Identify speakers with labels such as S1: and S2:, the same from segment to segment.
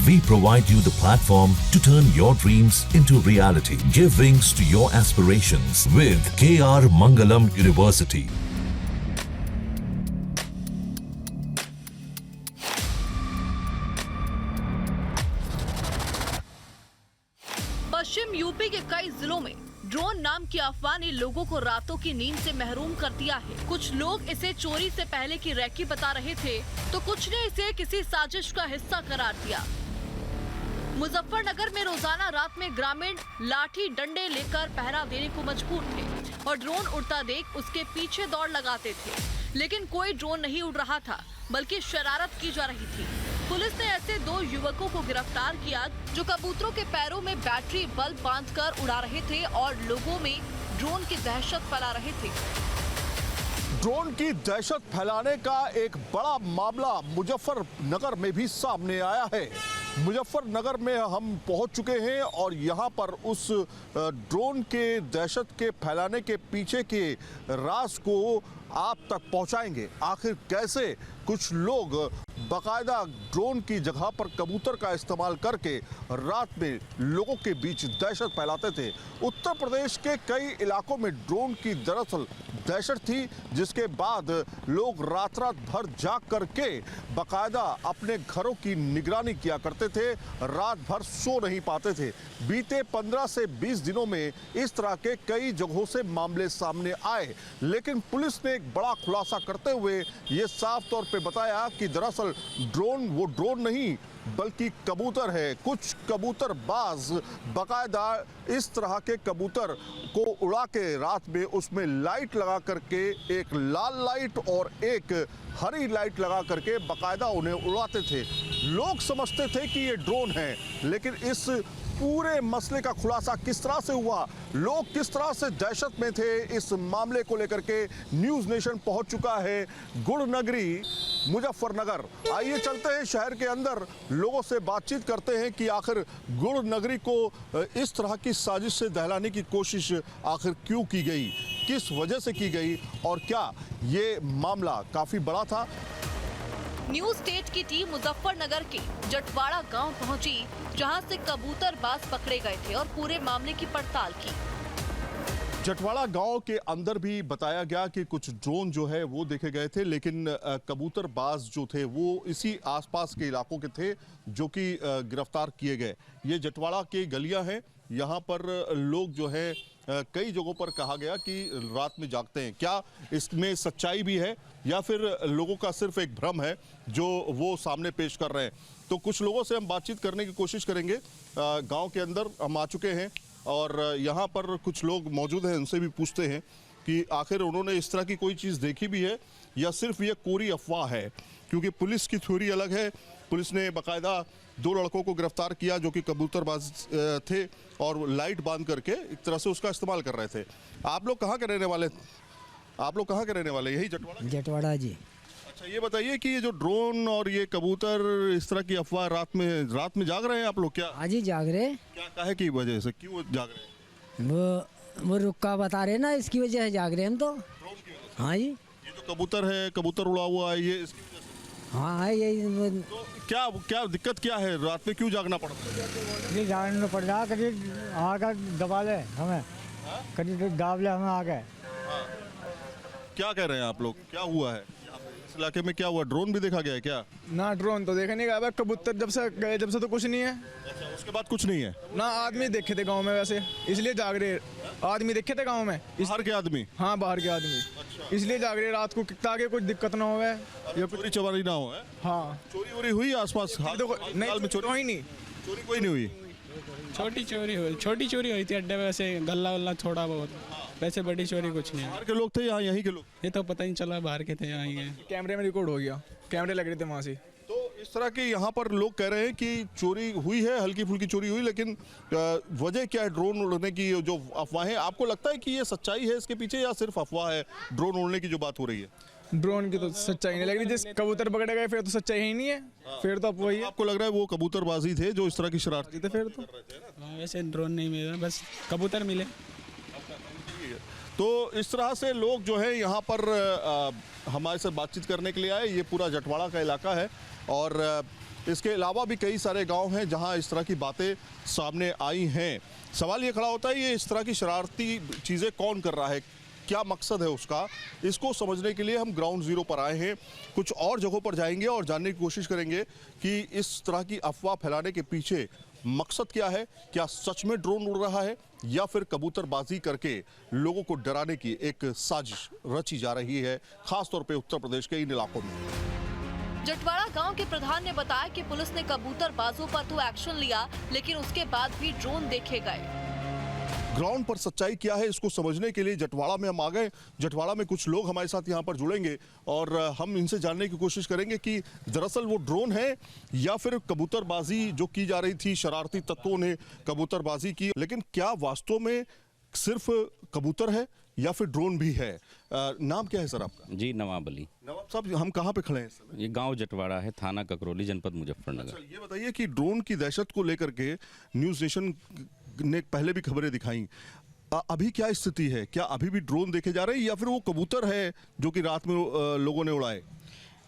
S1: We provide you the platform to turn your dreams into reality. Give wings to your aspirations with KR Mangalam University.
S2: Paschim UP के कई जिलों में drone नाम की अफवाह ने लोगों को रातों की नींद से महरूम कर दिया है। कुछ लोग इसे चोरी से पहले की रैकी बता रहे थे, तो कुछ ने इसे किसी साजिश का हिस्सा करार दिया। मुजफ्फरनगर में रोजाना रात में ग्रामीण लाठी डंडे लेकर पहरा देने को मजबूर थे और ड्रोन उड़ता देख उसके पीछे दौड़ लगाते थे, लेकिन कोई ड्रोन नहीं उड़ रहा था, बल्कि शरारत की जा रही थी। पुलिस ने ऐसे 2 युवकों को गिरफ्तार किया जो कबूतरों के पैरों में बैटरी बल्ब बांधकर उड़ा रहे थे और लोगों में ड्रोन की दहशत फैला रहे थे।
S3: ड्रोन की दहशत फैलाने का एक बड़ा मामला मुजफ्फरनगर में भी सामने आया है। मुजफ्फरनगर में हम पहुंच चुके हैं और यहां पर उस ड्रोन के दहशत के फैलाने के पीछे के राज को आप तक पहुंचाएंगे। आखिर कैसे कुछ लोग बाकायदा ड्रोन की जगह पर कबूतर का इस्तेमाल करके रात में लोगों के बीच दहशत फैलाते थे। उत्तर प्रदेश के कई इलाकों में ड्रोन की दरअसल दहशत थी, जिसके बाद लोग रात रात भर जाग करके बाकायदा अपने घरों की निगरानी किया करते थे, रात भर सो नहीं पाते थे। बीते 15 से 20 दिनों में इस तरह के कई जगहों से मामले सामने आए, लेकिन पुलिस ने एक बड़ा खुलासा करते हुए ये साफ तौर पे बताया कि दरअसल ड्रोन वो ड्रोन नहीं बल्कि कबूतर है। कुछ कबूतरबाज बाकायदा इस तरह के कबूतर को उड़ा के रात में उसमें लाइट लगा करके, एक लाल लाइट और एक हरी लाइट लगा करके बाकायदा उन्हें उड़ाते थे। लोग समझते थे कि ये ड्रोन है, लेकिन इस पूरे मसले का खुलासा किस तरह से हुआ, लोग किस तरह से दहशत में थे, इस मामले को लेकर के न्यूज़ नेशन पहुंच चुका है गुड़ नगरी मुजफ्फरनगर। आइए चलते हैं शहर के अंदर, लोगों से बातचीत करते हैं कि आखिर गुड़ नगरी को इस तरह की साजिश से दहलाने की कोशिश आखिर क्यों की गई, किस वजह से की गई और क्या ये मामला काफ़ी बड़ा था।
S2: न्यूज स्टेट की टीम मुजफ्फरनगर के जटवाड़ा गांव पहुंची, जहां से कबूतरबाज पकड़े गए थे और पूरे मामले की पड़ताल की।
S3: जटवाड़ा गांव के अंदर भी बताया गया कि कुछ ड्रोन जो है वो देखे गए थे, लेकिन कबूतरबाज जो थे वो इसी आसपास के इलाकों के थे जो कि गिरफ्तार किए गए। ये जटवाड़ा की गलियां हैं, यहाँ पर लोग जो है कई जगहों पर कहा गया कि रात में जागते हैं। क्या इसमें सच्चाई भी है या फिर लोगों का सिर्फ एक भ्रम है जो वो सामने पेश कर रहे हैं? तो कुछ लोगों से हम बातचीत करने की कोशिश करेंगे। गांव के अंदर हम आ चुके हैं और यहाँ पर कुछ लोग मौजूद हैं, उनसे भी पूछते हैं कि आखिर उन्होंने इस तरह की कोई चीज़ देखी भी है या सिर्फ ये कोरी अफवाह है, क्योंकि पुलिस की थ्योरी अलग है। पुलिस ने बाकायदा 2 लड़कों को गिरफ्तार किया जो कि कबूतरबाज थे और लाइट बांध करके एक तरह से उसका इस्तेमाल कर रहे थे। आप लोग कहाँ के रहने वाले? आप लोग कहाँ के रहने वाले? यही जटवाड़ा?
S4: जटवाड़ा जी।
S3: अच्छा, ये बताइए कि ये जो ड्रोन और ये कबूतर इस तरह की अफवाह रात में जाग रहे हैं आप लोग? क्या
S4: आज ही जाग रहे?
S3: क्या काहे की वजह से क्यों जाग रहे हैं?
S4: वो रुक्का बता रहे ना, इसकी वजह से जाग रहे हम तो।
S3: ड्रोन की वजह से?
S4: हाँ जी।
S3: ये जो कबूतर है, कबूतर उड़ा हुआ है, ये इसकी वजह से?
S4: हाँ है यही।
S3: तो क्या दिक्कत क्या है, रात में क्यों जागना पड़ता है?
S4: ये जागना पड़ रहा, करीब आकर दबा ले हमें, करीब दाब ले हमें आ गए।
S3: क्या कह रहे हैं आप लोग, क्या हुआ है इस इलाके में? क्या हुआ, ड्रोन भी देखा गया है क्या?
S5: ना ड्रोन तो देखा नहीं गया, कबूतर जब से गए जब से तो कुछ नहीं है।
S3: अच्छा, उसके बाद कुछ नहीं है?
S5: ना आदमी देखे थे गांव में, वैसे इसलिए जाग रहे। आदमी देखे थे गांव में,
S3: बाहर के आदमी?
S5: हाँ बाहर के आदमी।
S3: अच्छा।
S5: इसलिए जाग रहे रात को, ताकि कुछ दिक्कत ना हो।
S3: ये चोरी चोरी ना हो?
S5: हाँ
S3: चोरी वोरी हुई आसपास?
S5: नहीं, चोरी नहीं,
S3: चोरी कोई नहीं हुई।
S6: छोटी चोरी हुई थी अड्डे में, वैसे गल्ला वल्ला थोड़ा बहुत, वैसे बड़ी चोरी कुछ नहीं है।
S3: बाहर के लोग थे यहाँ यहीं के लोग?
S6: ये तो पता नहीं चला बाहर के थे, यहाँ ही है।
S5: कैमरे में रिकॉर्ड हो गया, कैमरे लग रहे थे वहाँ से।
S3: तो इस तरह के यहाँ पर लोग कह रहे हैं कि चोरी हुई है, हल्की फुल्की चोरी हुई, लेकिन वजह क्या है ड्रोन उड़ने की जो अफवाहें? आपको लगता है कि ये सच्चाई है इसके पीछे या सिर्फ अफवाह है ड्रोन उड़ने की जो बात हो रही है?
S5: ड्रोन की तो सच्चाई नहीं लग रही, जिस कबूतर पकड़े गए फिर तो सच्चाई ही नहीं है, फिर तो वही है।
S3: आपको लग रहा है वो कबूतरबाजी थे जो इस तरह की शरारती
S5: थे फिर तो?
S6: वैसे ड्रोन नहीं मिला, बस कबूतर मिले।
S3: तो इस तरह से लोग जो है यहाँ पर हमारे साथ बातचीत करने के लिए आए। ये पूरा जटवाड़ा का इलाका है और इसके अलावा भी कई सारे गांव हैं जहां इस तरह की बातें सामने आई हैं। सवाल ये खड़ा होता है, ये इस तरह की शरारती चीज़ें कौन कर रहा है, क्या मकसद है उसका, इसको समझने के लिए हम ग्राउंड जीरो पर आए हैं। कुछ और जगहों पर जाएंगे और जानने की कोशिश करेंगे कि इस तरह की अफवाह फैलाने के पीछे मकसद क्या है। क्या सच में ड्रोन उड़ रहा है या फिर कबूतरबाजी करके लोगों को डराने की एक साजिश रची जा रही है, खासतौर पे उत्तर प्रदेश के इन इलाकों में।
S2: जटवाड़ा गांव के प्रधान ने बताया कि पुलिस ने कबूतरबाजों पर तो एक्शन लिया, लेकिन उसके बाद भी ड्रोन देखे गए।
S3: ग्राउंड पर सच्चाई क्या है इसको समझने के लिए जटवाड़ा में हम आ गए। जटवाड़ा में कुछ लोग हमारे साथ यहाँ पर जुड़ेंगे और हम इनसे जानने की कोशिश करेंगे कि दरअसल वो ड्रोन है या फिर कबूतरबाजी जो की जा रही थी, शरारती तत्वों ने कबूतरबाजी की, लेकिन क्या वास्तव में सिर्फ कबूतर है या फिर ड्रोन भी है। नाम क्या है सर आपका?
S7: जी नवाब अली।
S3: नवाब साहब, हम कहाँ पे खड़े हैं इस समय?
S7: ये गांव जटवाड़ा है, थाना ककरौली, जनपद मुजफ्फरनगर।
S3: अच्छा, ये बताइए कि ड्रोन की दहशत को लेकर के न्यूज़ नेशन ने पहले भी खबरें दिखाई, अभी क्या स्थिति है? क्या अभी भी ड्रोन देखे जा रहे हैं या फिर वो कबूतर है जो कि रात में लोगों ने उड़ाए?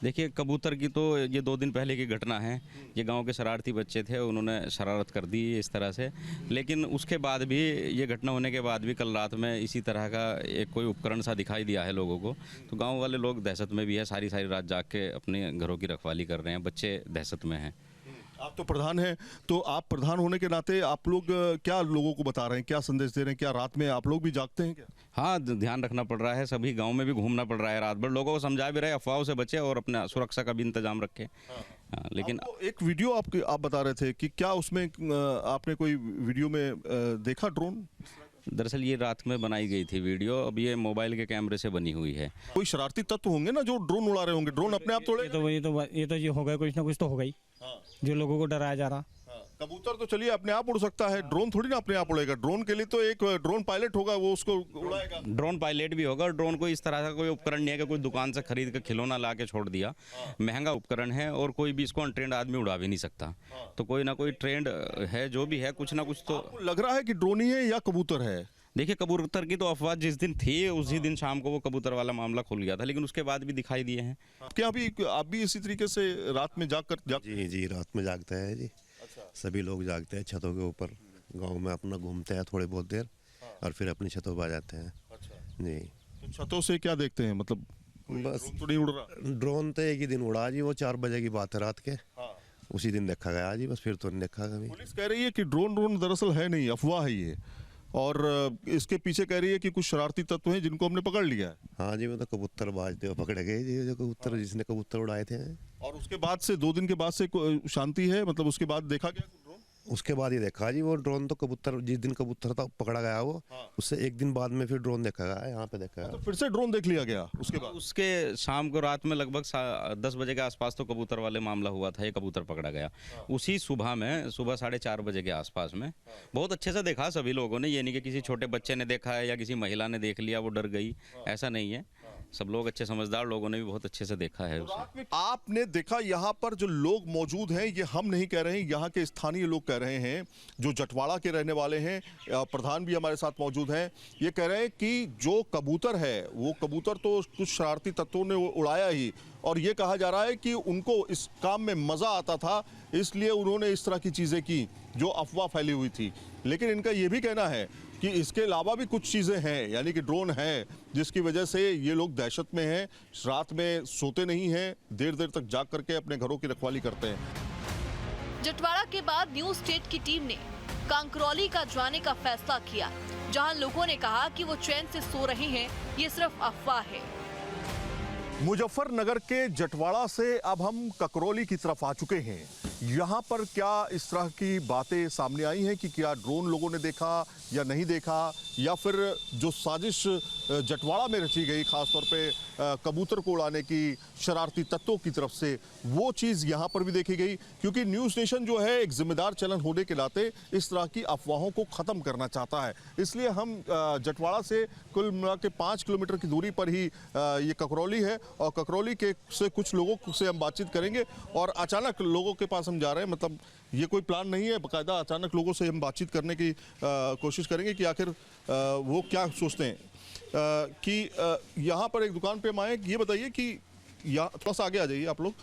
S7: देखिए, कबूतर की तो ये 2 दिन पहले की घटना है। ये गांव के शरारती बच्चे थे, उन्होंने शरारत कर दी इस तरह से, लेकिन उसके बाद भी, ये घटना होने के बाद भी कल रात में इसी तरह का एक कोई उपकरण सा दिखाई दिया है लोगों को। तो गांव वाले लोग दहशत में भी है, सारी रात जाग के अपने घरों की रखवाली कर रहे हैं, बच्चे दहशत में हैं।
S3: आप तो प्रधान हैं, तो आप प्रधान होने के नाते आप लोग क्या लोगों को बता रहे हैं, क्या संदेश दे रहे हैं? क्या रात में आप लोग भी जागते हैं क्या?
S7: हाँ, ध्यान रखना पड़ रहा है, सभी गांव में भी घूमना पड़ रहा है रात भर, लोगों को समझा भी रहे अफवाहों से बचे और अपना सुरक्षा का भी इंतजाम रखें। हाँ, लेकिन
S3: एक वीडियो आप बता रहे थे कि क्या उसमें आपने कोई वीडियो में देखा ड्रोन?
S7: दरअसल ये रात में बनाई गई थी वीडियो, अब ये मोबाइल के कैमरे से बनी हुई है।
S3: कोई शरारती तत्व होंगे ना जो ड्रोन उड़ा रहे होंगे, ड्रोन अपने आप तोड़े?
S4: ये होगा, कुछ ना कुछ तो होगा ही, जो लोगों को डराया जा रहा।
S3: कबूतर तो चलिए अपने आप उड़ सकता है, ड्रोन थोड़ी ना अपने आप उड़ेगा। ड्रोन के लिए तो एक ड्रोन पायलट होगा, वो उसको उड़ाएगा।
S7: ड्रोन पायलट भी होगा, और ड्रोन कोई इस तरह का कोई उपकरण नहीं है कि कोई दुकान से खरीद कर खिलौना ला के छोड़ दिया। महंगा उपकरण है और कोई भी इसको अनट्रेंड आदमी उड़ा भी नहीं सकता। तो कोई ना कोई ट्रेंड है, जो भी है, कुछ ना कुछ तो
S3: लग रहा है कि ड्रोन ही है या कबूतर है।
S7: देखिए, कबूतर की तो अफवाह जिस दिन थी उसी दिन शाम को वो कबूतर वाला मामला खुल गया था, लेकिन उसके बाद भी दिखाई दिए हैं।
S3: क्या आप भी इसी तरीके से रात में जाग
S8: जी रात में जागते हैं जी। अच्छा। सभी लोग जागते हैं, छतों के ऊपर गांव में अपना घूमते हैं थोड़ी बहुत देर और फिर अपनी छतों पर आ जाते हैं। अच्छा। जी।
S3: तो छतों से क्या देखते हैं, मतलब
S8: बस
S3: तो नहीं उड़ रहा?
S8: ड्रोन तो एक ही दिन उड़ा जी, वो 4 बजे की बात है रात के। उसी दिन देखा गया जी, बस फिर तो नहीं देखा कभी।
S3: पुलिस कह रही है कि ड्रोन दरअसल है नहीं, अफवाह है ये, और इसके पीछे कह रही है कि कुछ शरारती तत्व हैं जिनको हमने पकड़ लिया है।
S8: हाँ जी, वो तो कबूतर बाजते हुए पकड़े गए जी, जो कबूतर जिसने कबूतर उड़ाए थे।
S3: और उसके बाद से 2 दिन के बाद से शांति है, मतलब उसके बाद देखा गया ड्रोन?
S8: उसके बाद ही देखा जी वो ड्रोन, तो कबूतर जिस दिन कबूतर था पकड़ा गया वो, उससे एक दिन बाद में फिर ड्रोन देखा गया, यहाँ पे देखा गया।
S3: तो फिर से ड्रोन देख लिया गया उसके बाद?
S7: उसके शाम को रात में लगभग 10 बजे के आसपास तो कबूतर वाले मामला हुआ था, ये कबूतर पकड़ा गया। उसी सुबह 4:30 बजे के आसपास में बहुत अच्छे से देखा सभी लोगों ने। ये नहीं कि किसी छोटे बच्चे ने देखा है या किसी महिला ने देख लिया वो डर गई, ऐसा नहीं है। सब लोग अच्छे समझदार लोगों ने भी बहुत अच्छे से देखा है उसे।
S3: आपने देखा, यहाँ पर जो लोग मौजूद हैं, ये हम नहीं कह रहे हैं, यहाँ के स्थानीय लोग कह रहे हैं, जो जटवाड़ा के रहने वाले हैं। प्रधान भी हमारे साथ मौजूद हैं। ये कह रहे हैं कि जो कबूतर है, वो कबूतर तो कुछ शरारती तत्वों ने उड़ाया ही, और ये कहा जा रहा है कि उनको इस काम में मज़ा आता था, इसलिए उन्होंने इस तरह की चीज़ें की जो अफवाह फैली हुई थी। लेकिन इनका ये भी कहना है कि इसके अलावा भी कुछ चीज़ें हैं, यानी कि ड्रोन है, जिसकी वजह से ये लोग दहशत में हैं, रात में सोते नहीं हैं, देर देर तक जाग करके अपने घरों की रखवाली करते हैं।
S2: जटवाड़ा के बाद न्यू स्टेट की टीम ने कांकरौली का जाने का फैसला किया, जहां लोगों ने कहा कि वो चैन से सो रहे हैं, ये सिर्फ अफवाह है।
S3: मुजफ्फरनगर के जटवाड़ा से अब हम ककरौली की तरफ आ चुके हैं। यहाँ पर क्या इस तरह की बातें सामने आई हैं कि क्या ड्रोन लोगों ने देखा या नहीं देखा, या फिर जो साजिश जटवाड़ा में रची गई, खासतौर पे कबूतर को उड़ाने की शरारती तत्वों की तरफ से, वो चीज़ यहाँ पर भी देखी गई। क्योंकि न्यूज़ नेशन जो है एक जिम्मेदार चैनल होने के नाते इस तरह की अफवाहों को ख़त्म करना चाहता है, इसलिए हम जटवाड़ा से कुल मिला के 5 किलोमीटर की दूरी पर ही ये ककरौली है, और ककरौली के से कुछ लोगों से हम बातचीत करेंगे। और अचानक लोगों के पास हम जा रहे हैं, मतलब ये कोई प्लान नहीं है, बाकायदा अचानक लोगों से हम बातचीत करने की कोशिश करेंगे कि आखिर वो क्या सोचते हैं। कि यहाँ पर एक दुकान पे हम आए। ये बताइए कि यहाँ थोड़ा सा आगे आ जाइए आप लोग,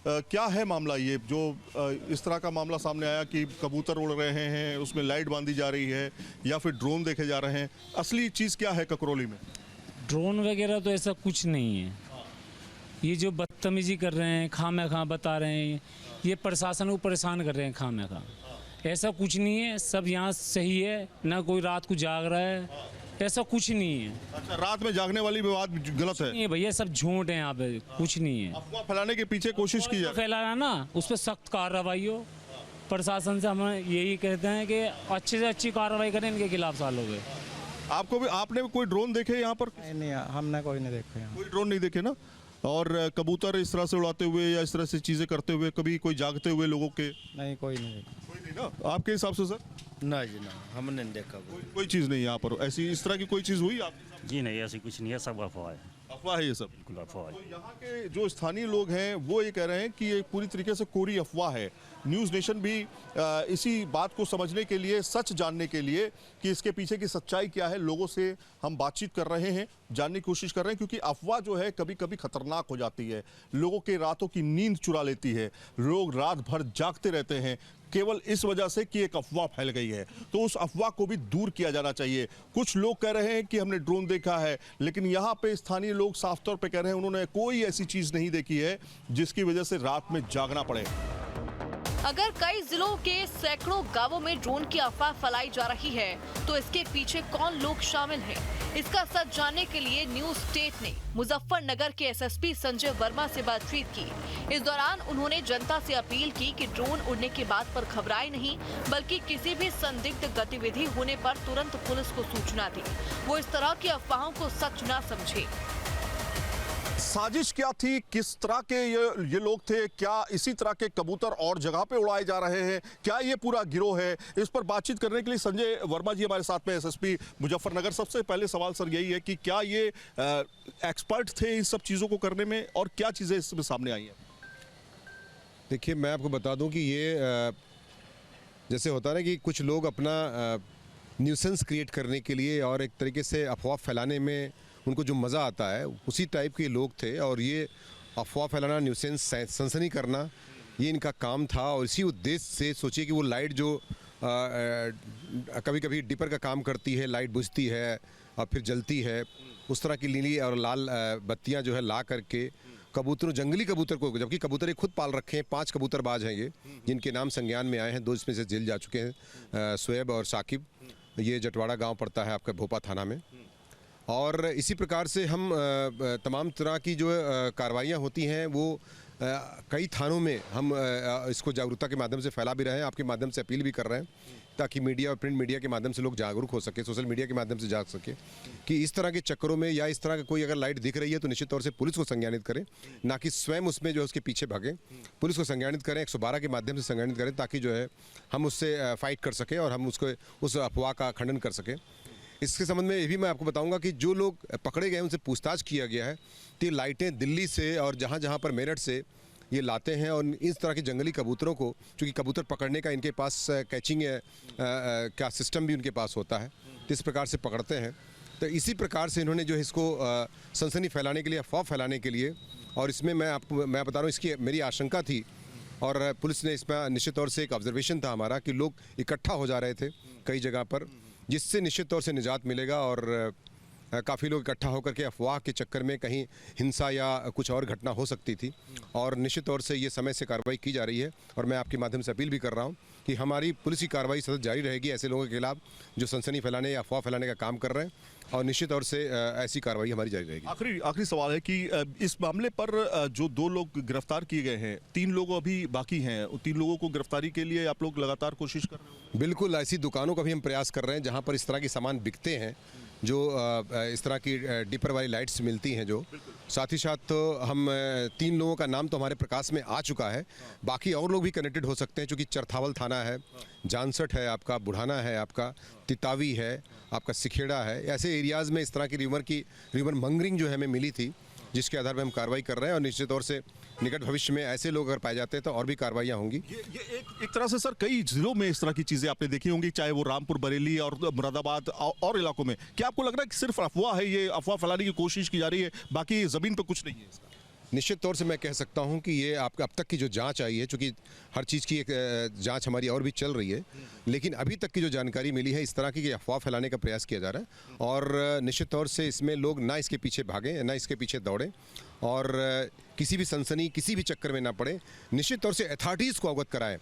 S3: क्या है मामला ये जो इस तरह का मामला सामने आया कि कबूतर उड़ रहे हैं, उसमें लाइट बांधी जा रही है या फिर ड्रोन देखे जा रहे हैं? असली चीज़ क्या है ककरौली में?
S9: ड्रोन वगैरह तो ऐसा कुछ नहीं है। ये जो बदतमीजी कर रहे हैं, खाम बता रहे हैं, ये प्रशासन को परेशान कर रहे हैं खाम। ऐसा कुछ नहीं है, सब यहाँ सही है, ना कोई रात को जाग रहा है, ऐसा कुछ नहीं है।
S3: अच्छा, रात में जागने वाली बात गलत है?
S9: नहीं भैया, सब झूठ है यहाँ पे, कुछ नहीं है।
S3: अफवाह फैलाने के पीछे कोशिश की जाए,
S9: फैला रहा ना, उस पर सख्त कार्रवाई हो। प्रशासन से हम यही कहते हैं कि अच्छे से अच्छी कार्रवाई करें इनके खिलाफ सालों पे।
S3: आपने भी कोई ड्रोन देखे यहाँ पर?
S4: नहीं, हमने कोई नहीं देखा यहाँ।
S3: कोई ड्रोन नहीं देखे ना? और कबूतर इस तरह से उड़ाते हुए या इस तरह से चीज़ें करते हुए कभी कोई जागते हुए लोगों के?
S4: नहीं, कोई नहीं देखा।
S3: कोई नहीं ना आपके हिसाब से? सर
S10: ना जी ना, हमने नहीं देखा
S3: कोई चीज़ नहीं यहाँ पर ऐसी, इस तरह की कोई चीज़ हुई आपके साथ?
S10: जी नहीं, ऐसी कुछ नहीं है, सब अफवाह है।
S3: अफवाह है ये सब?
S10: बिल्कुल अफवाह है।
S3: तो यहाँ के जो स्थानीय लोग हैं वो ये कह रहे हैं कि ये पूरी तरीके से कोरी अफवाह है। न्यूज़ नेशन भी इसी बात को समझने के लिए, सच जानने के लिए कि इसके पीछे की सच्चाई क्या है, लोगों से हम बातचीत कर रहे हैं, जानने की कोशिश कर रहे हैं, क्योंकि अफवाह जो है कभी कभी खतरनाक हो जाती है, लोगों के रातों की नींद चुरा लेती है, लोग रात भर जागते रहते हैं केवल इस वजह से कि एक अफवाह फैल गई है। तो उस अफवाह को भी दूर किया जाना चाहिए। कुछ लोग कह रहे हैं कि हमने ड्रोन देखा है, लेकिन यहाँ पे स्थानीय लोग साफ तौर पे कह रहे हैं उन्होंने कोई ऐसी चीज नहीं देखी है जिसकी वजह से रात में जागना पड़े।
S2: अगर कई जिलों के सैकड़ों गांवों में ड्रोन की अफवाह फैलाई जा रही है, तो इसके पीछे कौन लोग शामिल हैं? इसका सच जानने के लिए न्यूज स्टेट ने मुजफ्फरनगर के एसएसपी संजय वर्मा से बातचीत की। इस दौरान उन्होंने जनता से अपील की कि ड्रोन उड़ने की बात पर घबराए नहीं, बल्कि किसी भी संदिग्ध गतिविधि होने पर तुरंत पुलिस को सूचना दी। वो इस तरह की अफवाहों को सच न समझे।
S3: साजिश क्या थी, किस तरह के ये लोग थे, क्या इसी तरह के कबूतर और जगह पे उड़ाए जा रहे हैं, क्या ये पूरा गिरोह है? इस पर बातचीत करने के लिए संजय वर्मा जी हमारे साथ में, एसएसपी मुजफ्फरनगर। सबसे पहले सवाल सर यही है कि क्या ये एक्सपर्ट थे इन सब चीज़ों को करने में, और क्या चीज़ें इसमें सामने आई हैं?
S11: देखिए, मैं आपको बता दूं कि ये जैसे होता है ना कि कुछ लोग अपना न्यूसेंस क्रिएट करने के लिए और एक तरीके से अफवाह फैलाने में उनको जो मज़ा आता है, उसी टाइप के लोग थे। और ये अफवाह फैलाना, न्यूसेंस, सनसनी करना, ये इनका काम था। और इसी उद्देश्य से सोचिए कि वो लाइट जो कभी कभी डिपर का काम करती है, लाइट बुझती है और फिर जलती है, उस तरह की नीली और लाल बत्तियां जो है ला करके कबूतरों, जंगली कबूतर को, जबकि कबूतर ये खुद पाल रखे हैं, 5 कबूतरबाज हैं ये, जिनके नाम संज्ञान में आए हैं। 2 इसमें से जेल जा चुके हैं, शुएब और साकिब। ये जटवाड़ा गाँव पड़ता है आपका भोपा थाना में। और इसी प्रकार से हम तमाम तरह की जो कार्रवाइयाँ होती हैं वो कई थानों में हम इसको जागरूकता के माध्यम से फैला भी रहे हैं, आपके माध्यम से अपील भी कर रहे हैं, ताकि मीडिया और प्रिंट मीडिया के माध्यम से लोग जागरूक हो सके, सोशल मीडिया के माध्यम से जाग सके कि इस तरह के चक्करों में या इस तरह का कोई अगर लाइट दिख रही है तो निश्चित तौर से पुलिस को संज्ञानित करें, ना कि स्वयं उसमें जो है उसके पीछे भागें। पुलिस को संज्ञानित करें, 112 के माध्यम से संज्ञानित करें, ताकि जो है हम उससे फाइट कर सकें और हम उसको उस अफवाह का खंडन कर सकें। इसके संबंध में ये भी मैं आपको बताऊंगा कि जो लोग पकड़े गए उनसे पूछताछ किया गया है कि लाइटें दिल्ली से और जहाँ जहाँ पर मेरठ से ये लाते हैं, और इस तरह के जंगली कबूतरों को, क्योंकि कबूतर पकड़ने का इनके पास कैचिंग का सिस्टम भी उनके पास होता है, तो इस प्रकार से पकड़ते हैं। तो इसी प्रकार से इन्होंने जो है इसको सनसनी फैलाने के लिए, अफवाह फैलाने के लिए, और इसमें मैं बता रहा हूँ, इसकी मेरी आशंका थी और पुलिस ने इसमें निश्चित तौर से एक ऑब्जर्वेशन था हमारा कि लोग इकट्ठा हो जा रहे थे कई जगह पर, जिससे निश्चित तौर से निजात मिलेगा। और काफ़ी लोग इकट्ठा होकर के अफवाह के चक्कर में कहीं हिंसा या कुछ और घटना हो सकती थी, और निश्चित तौर से ये समय से कार्रवाई की जा रही है। और मैं आपके माध्यम से अपील भी कर रहा हूँ कि हमारी पुलिस की कार्रवाई सतत जारी रहेगी ऐसे लोगों के खिलाफ जो सनसनी फैलाने या अफवाह फैलाने का काम कर रहे हैं, और निश्चित तौर से ऐसी कार्रवाई हमारी जारी रहेगी।
S3: आखिरी सवाल है कि इस मामले पर जो 2 लोग गिरफ्तार किए गए हैं, 3 लोग अभी बाकी हैं, 3 लोगों को गिरफ्तारी के लिए आप लोग लगातार कोशिश कर रहे हैं?
S11: बिल्कुल, ऐसी दुकानों का भी हम प्रयास कर रहे हैं जहाँ पर इस तरह के सामान बिकते हैं, जो इस तरह की डिपर वाली लाइट्स मिलती हैं जो। साथ ही साथ तो हम 3 लोगों का नाम तो हमारे प्रकाश में आ चुका है, बाकी और लोग भी कनेक्टेड हो सकते हैं, क्योंकि चरथावल थाना है, जानसठ है आपका, बुढ़ाना है आपका, तितावी है आपका, सिखेड़ा है। ऐसे एरियाज़ में इस तरह की रिवर मंगरिंग जो है हमें मिली थी, जिसके आधार पर हम कार्रवाई कर रहे हैं। और निश्चित तौर से निकट भविष्य में ऐसे लोग अगर पाए जाते हैं तो और भी कार्रवाइयाँ होंगी।
S3: ये एक तरह से सर कई जिलों में इस तरह की चीज़ें आपने देखी होंगी, चाहे वो रामपुर, बरेली और मुरादाबाद और इलाकों में। क्या आपको लग रहा है कि सिर्फ अफवाह है, ये अफवाह फैलाने की कोशिश की जा रही है, बाकी ज़मीन पर कुछ नहीं है इसका?
S11: निश्चित तौर से मैं कह सकता हूं कि ये आपका अब तक की जो जांच आई है, चूँकि हर चीज़ की एक जांच हमारी और भी चल रही है, लेकिन अभी तक की जो जानकारी मिली है इस तरह की अफवाह फैलाने का प्रयास किया जा रहा है और निश्चित तौर से इसमें लोग ना इसके पीछे भागें, ना इसके पीछे दौड़ें और किसी भी सनसनी, किसी भी चक्कर में ना पड़े। निश्चित तौर से अथॉरिटीज़ को अवगत कराएं।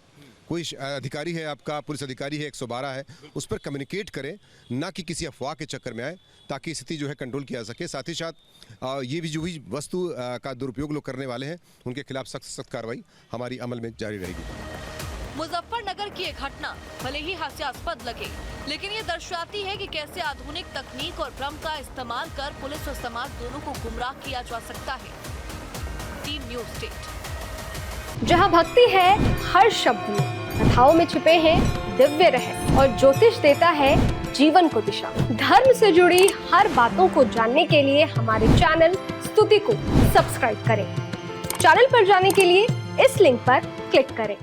S11: कोई अधिकारी है, आपका पुलिस अधिकारी है, 112 है, उस पर कम्युनिकेट करें, ना कि किसी अफवाह के चक्कर में आए, ताकि स्थिति जो है कंट्रोल किया जा सके। साथ ही साथ ये भी जो भी वस्तु का दुरुपयोग लोग करने वाले हैं उनके खिलाफ सख्त कार्रवाई हमारी अमल में जारी रहेगी।
S2: मुजफ्फरनगर की एक घटना भले ही हास्यास्पद लगे, लेकिन ये दर्शाती है कि कैसे आधुनिक तकनीक और भ्रम का इस्तेमाल कर पुलिस और समाज दोनों को गुमराह किया जा सकता है। Team news state.
S12: जहां भक्ति है हर शब्द में, कथाओं में छिपे हैं दिव्य रहस्य और ज्योतिष देता है जीवन को दिशा। धर्म से जुड़ी हर बातों को जानने के लिए हमारे चैनल स्तुति को सब्सक्राइब करें। चैनल पर जाने के लिए इस लिंक पर क्लिक करें।